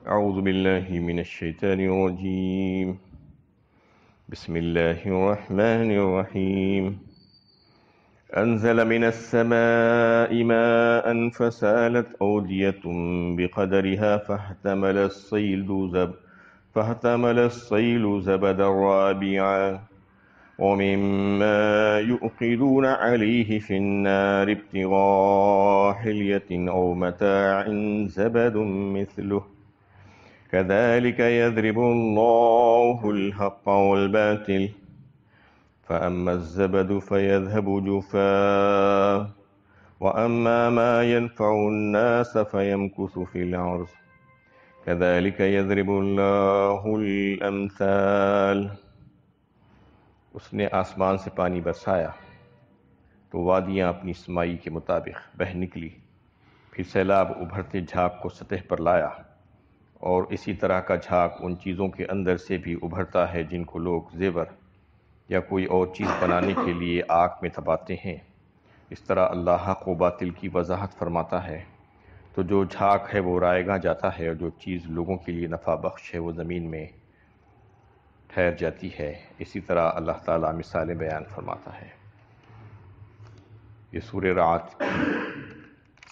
أعوذ بالله من الشيطان الرجيم. بسم الله الرحمن الرحيم. أنزل من السماء ماء فسالت أودية بقدرها فاحتمل السيل زبدا رابيا ومما يؤقدون عليه في النار ابتغاء حلية أو متاع زبد مثله كذلك يضرب الله الحق والباطل فأما الزبد فيذهب جفاء وأما ما ينفع الناس فيمكث في الأرض كذلك يضرب الله الأمثال. اس نے آسمان سے پانی برسایا تو وادیاں اپنی سمائی کے مطابق بہہ نکلی، پھر سیلاب ابھرتے جھاگ کو سطح پر لایا، اور اسی طرح کا جھاگ ان چیزوں کے اندر سے بھی ابھرتا ہے جن کو لوگ زیور یا کوئی اور چیز بنانے کے لیے آگ میں تپاتے ہیں۔ اس طرح اللہ حق و باطل کی وضاحت فرماتا ہے، تو جو جھاگ ہے وہ رائے گاہ جاتا ہے، اور جو چیز لوگوں کے لیے نفع بخش ہے وہ زمین میں ٹھہر جاتی ہے۔ اسی طرح اللہ تعالیٰ مثالیں بیان فرماتا ہے۔ یہ سورہ رعد کی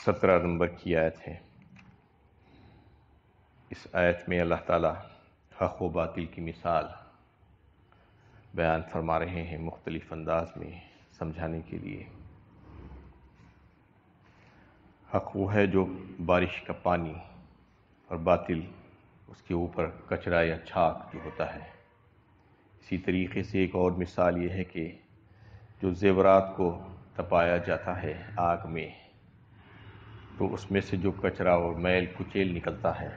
17 نمبر کی آیت ہے۔ اس آیت میں اللہ تعالیٰ حق و باطل کی مثال بیان فرما رہے ہیں مختلف انداز میں سمجھانے کے لیے۔ حق وہ ہے جو بارش کا پانی، اور باطل اس کے اوپر کچرا یا چھاک جو ہوتا ہے۔ اسی طریقے سے ایک اور مثال یہ ہے کہ جو زیورات کو تپایا جاتا ہے آگ میں، تو اس میں سے جو کچرا اور میل کچیل نکلتا ہے،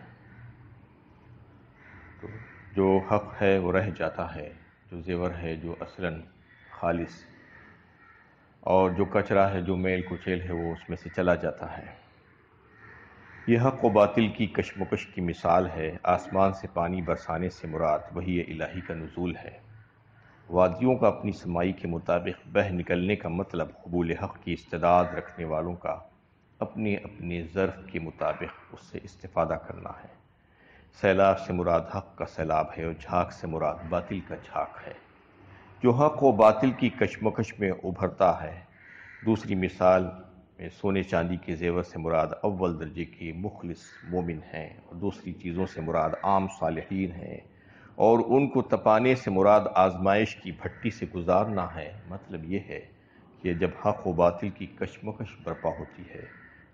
تو جو حق ہے وہ رہ جاتا ہے، جو زیور ہے جو اصلاً خالص، اور جو کچرا ہے جو میل کچیل ہے وہ اس میں سے چلا جاتا ہے۔ یہ حق و باطل کی کشمکش کی مثال ہے۔ آسمان سے پانی برسانے سے مراد وحی الہی کا نزول ہے۔ وادیوں کا اپنی سمائی کے مطابق بہہ نکلنے کا مطلب قبول حق کی استعداد رکھنے والوں کا اپنے اپنے ظرف کے مطابق اس سے استفادہ کرنا ہے۔ سیلاب سے مراد حق کا سیلاب ہے، اور جھاگ سے مراد باطل کا جھاگ ہے، جو حق و باطل کی کشمکش میں ابھرتا ہے۔ دوسری مثال میں سونے چاندی کے زیور سے مراد اول درجے کے مخلص مومن ہیں، اور دوسری چیزوں سے مراد عام صالحین ہیں، اور ان کو تپانے سے مراد آزمائش کی بھٹی سے گزارنا ہے۔ مطلب یہ ہے کہ جب حق و باطل کی کشمکش برپا ہوتی ہے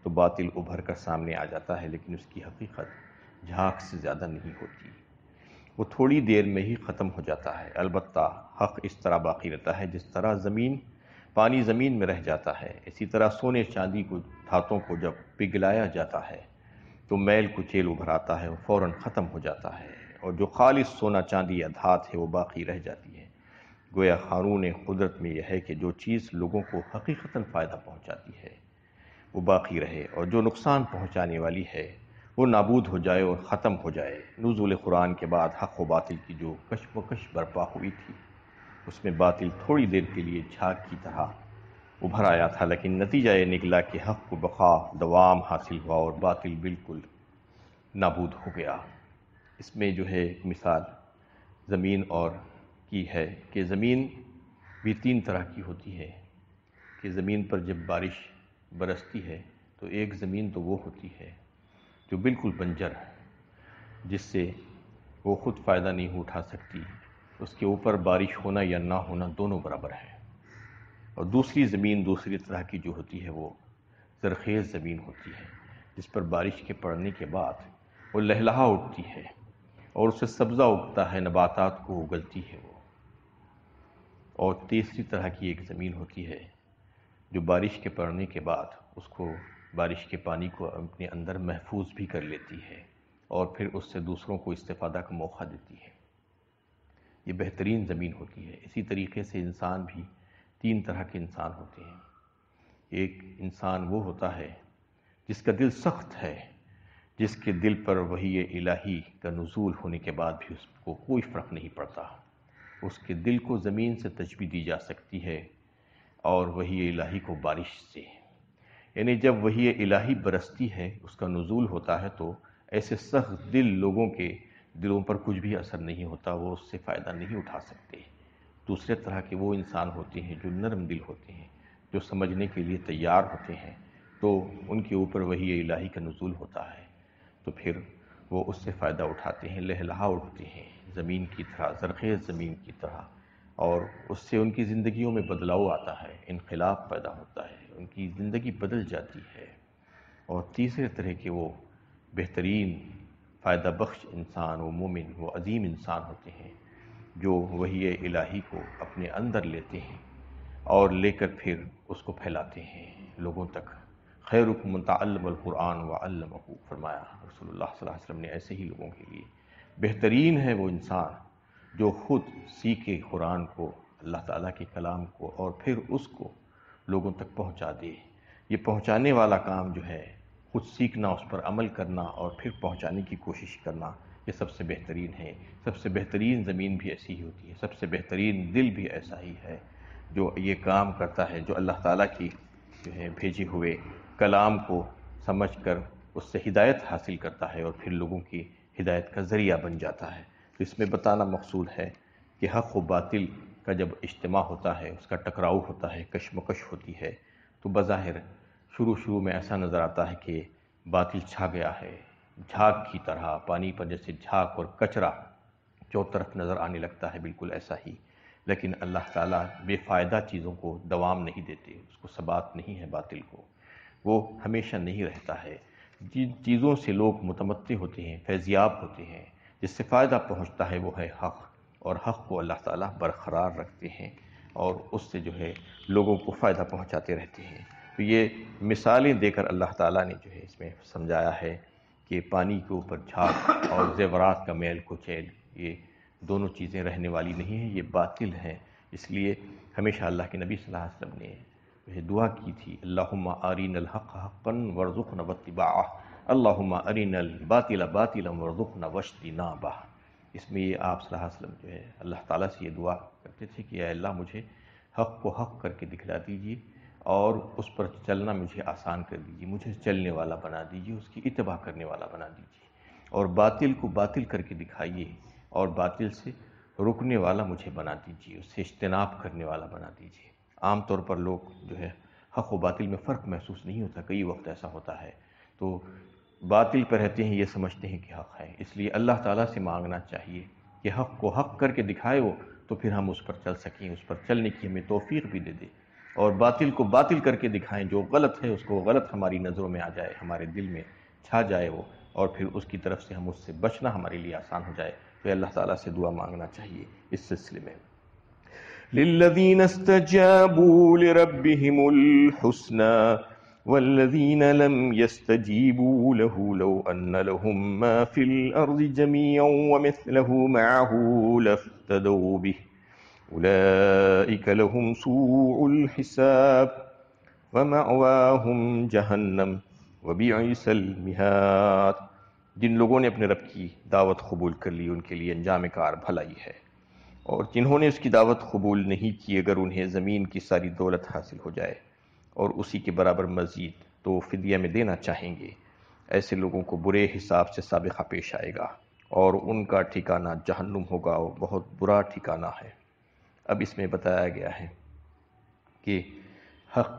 تو باطل ابھر کر سامنے آ جاتا ہے، لیکن اس کی حقیقت جھاگ سے زیادہ نہیں ہوتی، وہ تھوڑی دیر میں ہی ختم ہو جاتا ہے۔ البتہ حق اس طرح باقی رہتا ہے جس طرح پانی زمین میں رہ جاتا ہے، اسی طرح سونے چاندی کو دھاتوں کو جب پگھلایا جاتا ہے تو میل کچیل ابھر آتا ہے اور فوراً ختم ہو جاتا ہے، اور جو خالص سونا چاندی یا دھات ہے وہ باقی رہ جاتی ہے۔ گویا قانون قدرت میں یہ ہے کہ جو چیز لوگوں کو حقیقتاً فائدہ پہنچاتی ہے وہ باقی رہے، اور جو نقصان پہنچانے والی ہے وہ نابود ہو جائے اور ختم ہو جائے۔ نزول قرآن کے بعد حق و باطل کی جو کشمکش برپا ہوئی تھی، اس میں باطل تھوڑی دیر کے لیے جھاگ کی طرح ابھر آیا تھا، لیکن نتیجہ یہ نکلا کہ حق کو بقا دوام حاصل ہوا اور باطل بالکل نابود ہو گیا۔ اس میں جو ہے ایک مثال زمین اور کی ہے کہ زمین بھی 3 طرح کی ہوتی ہے، کہ زمین پر جب بارش برستی ہے تو ایک زمین تو وہ ہوتی ہے جو بالکل بنجر ہے، جس سے وہ خود فائدہ نہیں اٹھا سکتی، اس کے اوپر بارش ہونا یا نہ ہونا دونوں برابر ہے۔ اور دوسری زمین دوسری طرح کی جو ہوتی ہے وہ زرخیز زمین ہوتی ہے، جس پر بارش کے پڑنے کے بعد وہ لہلہا اٹھتی ہے اور اس سے سبزہ اگتا ہے، نباتات کو اگلتی ہے وہ۔ اور تیسری طرح کی ایک زمین ہوتی ہے جو بارش کے پڑنے کے بعد اس کو بارش کے پانی کو اپنے اندر محفوظ بھی کر لیتی ہے اور پھر اس سے دوسروں کو استفادہ کا موقع دیتی ہے۔ یہ بہترین زمین ہوتی ہے۔ اسی طریقے سے انسان بھی 3 طرح کے انسان ہوتے ہیں۔ ایک انسان وہ ہوتا ہے جس کا دل سخت ہے، جس کے دل پر وحی الہی کا نزول ہونے کے بعد بھی اس کو کوئی فرق نہیں پڑتا، اس کے دل کو زمین سے تشبیہ دی جا سکتی ہے اور وحی الہی کو بارش سے، یعنی جب وحی الہی برستی ہے، اس کا نزول ہوتا ہے تو ایسے سخت دل لوگوں کے دلوں پر کچھ بھی اثر نہیں ہوتا، وہ اس سے فائدہ نہیں اٹھا سکتے۔ دوسرے طرح کے وہ انسان ہوتے ہیں جو نرم دل ہوتے ہیں، جو سمجھنے کے لیے تیار ہوتے ہیں، تو ان کے اوپر وحی الہی کا نزول ہوتا ہے، تو پھر وہ اس سے فائدہ اٹھاتے ہیں، لہلہا اٹھتے ہیں زمین کی طرح، زرخیز زمین کی طرح، اور اس سے ان کی زندگیوں میں بدلاؤ آتا ہے، انقلاب پیدا ہوتا ہے، ان کی زندگی بدل جاتی ہے۔ اور تیسرے طرح کے وہ بہترین فائدہ بخش انسان، وہ مومن، وہ عظیم انسان ہوتے ہیں جو وحی الہی کو اپنے اندر لیتے ہیں اور لے کر پھر اس کو پھیلاتے ہیں لوگوں تک۔ خیرکم من تعلم القرآن وعلمہ، فرمایا رسول اللہ صلی اللہ علیہ وسلم نے ایسے ہی لوگوں کے لیے۔ بہترین ہے وہ انسان جو خود سیکھے قرآن کو، اللہ تعالیٰ کے کلام کو، اور پھر اس کو لوگوں تک پہنچا دے۔ یہ پہنچانے والا کام جو ہے، خود سیکھنا، اس پر عمل کرنا اور پھر پہنچانے کی کوشش کرنا، یہ سب سے بہترین ہے۔ سب سے بہترین زمین بھی ایسی ہی ہوتی ہے، سب سے بہترین دل بھی ایسا ہی ہے جو یہ کام کرتا ہے، جو اللہ تعالیٰ کی جو ہے بھیجے ہوئے کلام کو سمجھ کر اس سے ہدایت حاصل کرتا ہے اور پھر لوگوں کی ہدایت کا ذریعہ بن جاتا ہے۔ تو اس میں بتانا مقصود ہے کہ حق و باطل کا جب اجتماع ہوتا ہے، اس کا ٹکراؤ ہوتا ہے، کشمکش ہوتی ہے، تو بظاہر شروع میں ایسا نظر آتا ہے کہ باطل چھا گیا ہے، جھاگ کی طرح، پانی پر جیسے جھاگ اور کچرا چاروں طرف نظر آنے لگتا ہے، بالکل ایسا ہی۔ لیکن اللہ تعالیٰ بے فائدہ چیزوں کو دوام نہیں دیتے، اس کو ثبات نہیں ہے باطل کو، وہ ہمیشہ نہیں رہتا ہے۔ جن چیزوں سے لوگ متمتع ہوتے ہیں، فیضیاب ہوتے ہیں، جس سے فائدہ پہنچتا ہے، وہ ہے حق، اور حق کو اللہ تعالیٰ برقرار رکھتے ہیں اور اس سے جو ہے لوگوں کو فائدہ پہنچاتے رہتے ہیں۔ تو یہ مثالیں دے کر اللہ تعالیٰ نے جو ہے اس میں سمجھایا ہے کہ پانی کے اوپر جھاگ اور زیورات کا میل کچیل، یہ دونوں چیزیں رہنے والی نہیں ہیں، یہ باطل ہیں۔ اس لیے ہمیشہ اللہ کے نبی صلی اللہ علیہ وسلم نے یہ دعا کی تھی، اللہم ارنا الحق حقا وارزقنا اتباعہ، اللہم ارنا الباطل باطلا وارزقنا واجتنابہ۔ اس میں یہ آپ صلی اللہ علیہ وسلم جو ہے اللہ تعالیٰ سے یہ دعا کرتے تھے کہ اے اللہ مجھے حق کو حق کر کے دکھلا دیجیے اور اس پر چلنا مجھے آسان کر دیجیے، مجھے چلنے والا بنا دیجیے، اس کی اتباع کرنے والا بنا دیجیے، اور باطل کو باطل کر کے دکھائیے اور باطل سے رکنے والا مجھے بنا دیجیے، اس سے اجتناب کرنے والا بنا دیجیے۔ عام طور پر لوگ جو ہے حق و باطل میں فرق محسوس نہیں ہوتا، کئی وقت ایسا ہوتا ہے، تو باطل پہ رہتے ہیں، یہ سمجھتے ہیں کہ حق ہے۔ اس لیے اللہ تعالیٰ سے مانگنا چاہیے کہ حق کو حق کر کے دکھائے وہ، تو پھر ہم اس پر چل سکیں، اس پر چلنے کی ہمیں توفیق بھی دے دے، اور باطل کو باطل کر کے دکھائیں، جو غلط ہے اس کو غلط ہماری نظروں میں آ جائے، ہمارے دل میں چھا جائے وہ، اور پھر اس کی طرف سے ہم اس سے بچنا ہمارے لیے آسان ہو جائے۔ تو اللہ تعالیٰ سے دعا مانگنا چاہیے اس سلسلے میں۔ للذین استجابوا لربهم الحسنى والذین لم يستجیبوا له لو ان لهم ما في الارض جميعا ومثله معه لافتدوا به اولئک لهم سوء الحساب ومأواهم جہنم وبئس المہاد۔ جن لوگوں نے اپنے رب کی دعوت قبول کر لی، ان کے لیے انجام کار بھلائی ہے، اور جنہوں نے اس کی دعوت قبول نہیں کی، اگر انہیں زمین کی ساری دولت حاصل ہو جائے اور اسی کے برابر مزید، تو فدیہ میں دینا چاہیں گے، ایسے لوگوں کو برے حساب سے سابقہ پیش آئے گا اور ان کا ٹھکانہ جہنم ہوگا، اور بہت برا ٹھکانہ ہے۔ اب اس میں بتایا گیا ہے کہ حق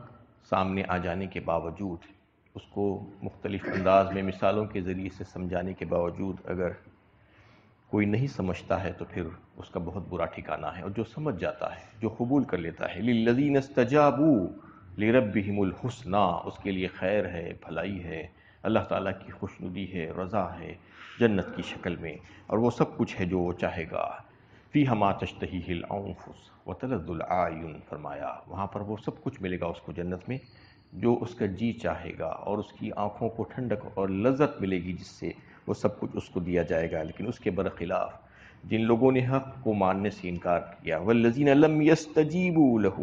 سامنے آ جانے کے باوجود، اس کو مختلف انداز میں مثالوں کے ذریعے سے سمجھانے کے باوجود اگر کوئی نہیں سمجھتا ہے تو پھر اس کا بہت برا ٹھکانہ ہے، اور جو سمجھ جاتا ہے، جو قبول کر لیتا ہے، للذین استجابوا لربهم الحسنى، اس کے لیے خیر ہے، بھلائی ہے، اللہ تعالیٰ کی خوشنودی ہے، رضا ہے جنت کی شکل میں، اور وہ سب کچھ ہے جو وہ چاہے گا۔ فیہا ما تشتہیہ الانفس وتلذ الاعین، فرمایا وہاں پر وہ سب کچھ ملے گا اس کو جنت میں جو اس کا جی چاہے گا، اور اس کی آنکھوں کو ٹھنڈک اور لذت ملے گی جس سے وہ سب کچھ اس کو دیا جائے گا۔ لیکن اس کے برخلاف جن لوگوں نے حق کو ماننے سے انکار کیا، والذین لم یستجیبوا لہ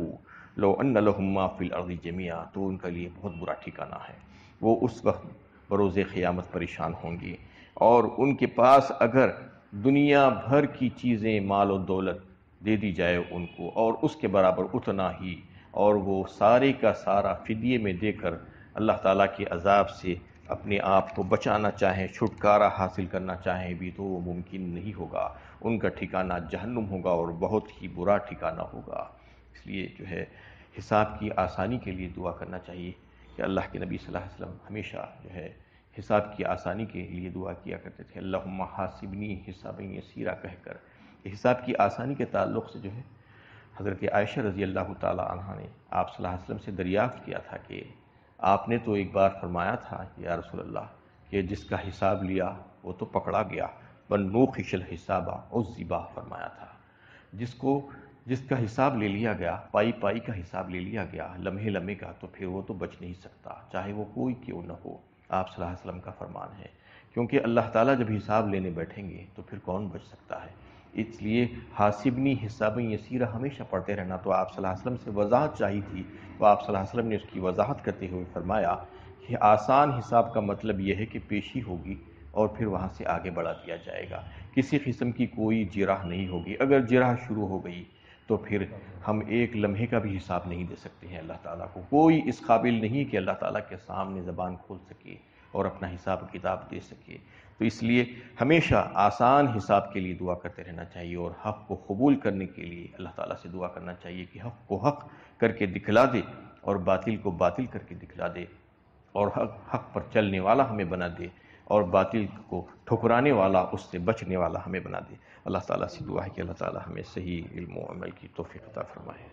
لو ان لہم ما فی الارض جميعا، تو ان کے لیے بہت برا ٹھکانہ ہے۔ وہ اس وقت بروز قیامت پریشان ہوں گے، اور ان کے پاس اگر دنیا بھر کی چیزیں، مال و دولت دے دی جائے ان کو، اور اس کے برابر اتنا ہی، اور وہ سارے کا سارا فدیے میں دے کر اللہ تعالیٰ کے عذاب سے اپنے آپ کو بچانا چاہیں، چھٹکارا حاصل کرنا چاہیں بھی تو وہ ممکن نہیں ہوگا، ان کا ٹھکانہ جہنم ہوگا اور بہت ہی برا ٹھکانہ ہوگا۔ اس لیے جو ہے حساب کی آسانی کے لیے دعا کرنا چاہیے کہ اللہ کے نبی صلی اللہ علیہ وسلم ہمیشہ جو ہے حساب کی آسانی کے لیے دعا کیا کرتے تھے، اللہم حاسبنی حسابا یسیرا کہہ کر۔ حساب کی آسانی کے تعلق سے جو ہے حضرت عائشہ رضی اللہ تعالی عنہ نے آپ صلی اللہ علیہ وسلم سے دریافت کیا تھا کہ آپ نے تو ایک بار فرمایا تھا یا رسول اللہ کہ جس کا حساب لیا وہ تو پکڑا گیا، وَنُوقِشَ الْحِسَابَ عُذِّبَ فرمایا تھا، جس کا حساب لے لیا گیا، پائی پائی کا حساب لے لیا گیا، لمحے لمحے کا، تو پھر وہ تو بچ نہیں سکتا، چاہے وہ کوئی کیوں نہ ہو۔ آپ صلی اللہ علیہ وسلم کا فرمان ہے، کیونکہ اللہ تعالیٰ جب حساب لینے بیٹھیں گے تو پھر کون بچ سکتا ہے۔ اس لیے حاسبنی حسابا یسیرا ہمیشہ پڑھتے رہنا۔ تو آپ صلی اللہ علیہ وسلم سے وضاحت چاہی تھی، تو آپ صلی اللہ علیہ وسلم نے اس کی وضاحت کرتے ہوئے فرمایا کہ آسان حساب کا مطلب یہ ہے کہ پیشی ہوگی اور پھر وہاں سے آگے بڑھا دیا جائے گا، کسی قسم کی کوئی جرح نہیں ہوگی۔ اگر جرح شروع ہو گئی تو پھر ہم ایک لمحے کا بھی حساب نہیں دے سکتے ہیں اللہ تعالیٰ کو، کوئی اس قابل نہیں کہ اللہ تعالیٰ کے سامنے زبان کھول سکے اور اپنا حساب کتاب دے سکے۔ تو اس لیے ہمیشہ آسان حساب کے لیے دعا کرتے رہنا چاہیے، اور حق کو قبول کرنے کے لیے اللہ تعالیٰ سے دعا کرنا چاہیے کہ حق کو حق کر کے دکھلا دے اور باطل کو باطل کر کے دکھلا دے، اور حق پر چلنے والا ہمیں بنا دے اور باطل کو ٹھکرانے والا، اس سے بچنے والا ہمیں بنا دے۔ اللہ تعالیٰ سے دعا ہے کہ اللہ تعالیٰ ہمیں صحیح علم و عمل کی توفیق عطا فرمائے۔